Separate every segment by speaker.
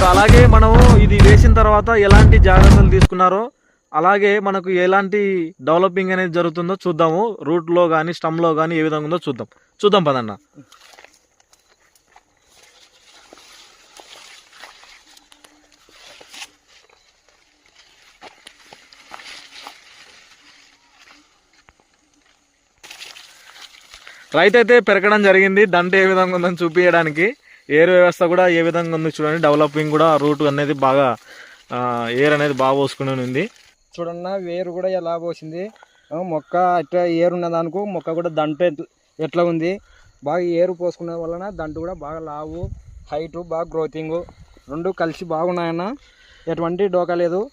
Speaker 1: అలాగే మనం ఇది వేసిన తర్వాత ఎలాంటి జాగ్రత్తలు తీసుకున్నారో అలాగే మనకు ఎలాంటి డెవలపింగ్ అనేది జరుగుతుందో చూద్దాము. రూట్లో కానీ స్టమ్లో కానీ ఏ విధంగా ఉందో చూద్దాం పదన్న. రైతు అయితే పెరగడం జరిగింది. దంట ఏ విధంగా ఉందని చూపించడానికి. ఏరు వ్యవస్థ కూడా ఏ విధంగా ఉంది చూడండి. డెవలపింగ్ కూడా రూట్ అనేది బాగా ఏర్ అనేది బాగా పోసుకుని ఉంది.
Speaker 2: చూడన్నా వేరు కూడా ఎలా పోసింది. మొక్క అట్లా ఏరు ఉన్నదానికి మొక్క కూడా దంట ఎట్లా ఉంది. బాగా ఏరు పోసుకునే వలన దంట కూడా బాగా లావు, హైటు, బాగా గ్రోతింగ్ రెండు కలిసి బాగున్నాయన్న. ఎటువంటి డోకా లేదు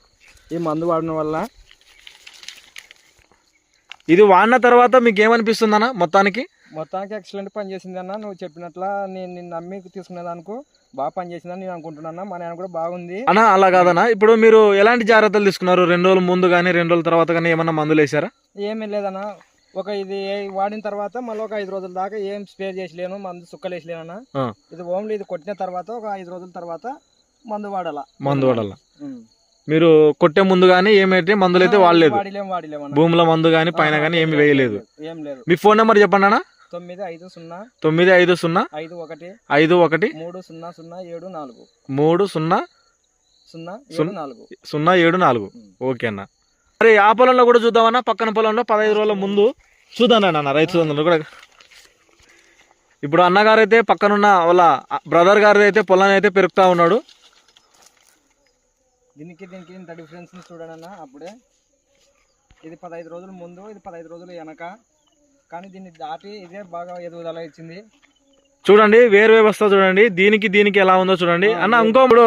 Speaker 2: ఈ మందు వాడిన వల్ల.
Speaker 1: ఇది వాడిన తర్వాత మీకు ఏమనిపిస్తుంది అన్న? మొత్తానికి
Speaker 2: ఎక్సలెంట్ పని చేసింది అన్న. నువ్వు చెప్పినట్లా నేను నమ్మి తీసుకునే దానికి బాగా పని చేసిందని నేను అనుకుంటున్నా. మా నాన్న కూడా బాగుంది
Speaker 1: అన్న. అలా కాదన్నా, ఇప్పుడు మీరు ఎలాంటి జాగ్రత్తలు తీసుకున్నారు? 2 రోజుల ముందు కానీ 2 రోజుల తర్వాత కానీ ఏమన్నా మందులు వేసారా?
Speaker 2: ఏమీ లేదన్న. ఇది వాడిన తర్వాత మళ్ళీ ఒక 5 రోజుల దాకా ఏం స్ప్రే చేసలేను, మందు సుక్కలు వేసలేనన్నా. ఇది ఓన్లీ ఇది కొట్టిన తర్వాత ఒక 5 రోజుల తర్వాత మందు వాడాల. మీరు కొట్టే ముందు కానీ ఏమైతే మందులు అయితే వాడలేదు? భూమిలో మందు కానీ పైన కానీ ఏమి వేయలేదు? ఏం లేదు.
Speaker 1: మీ ఫోన్ నెంబర్ చెప్పండి అన్న.
Speaker 2: 950
Speaker 1: 950 51 3074. ఓకే అన్న. మరి ఆ పొలంలో కూడా చూద్దామన్నా. పక్కన పొలంలో 15 రోజుల ముందు చూద్దాం అన్న. రైతు సోదరులు కూడా ఇప్పుడు అన్నగారు అయితే పక్కనున్న వాళ్ళ బ్రదర్ గారి అయితే పొలాన్ని అయితే పెరుగుతా ఉన్నాడు.
Speaker 2: దీనికి ఇంత డిఫరెన్స్ చూడండి అన్న. అప్పుడే ఇది 15 రోజుల ముందు, ఇది 15 రోజులు వెనక. కానీ దీన్ని దాటి ఇదే బాగా ఎదుగుదల ఇచ్చింది.
Speaker 1: చూడండి వేరు వ్యవస్థ చూడండి. దీనికి ఎలా ఉందో చూడండి అన్న. ఇంకో ఇప్పుడు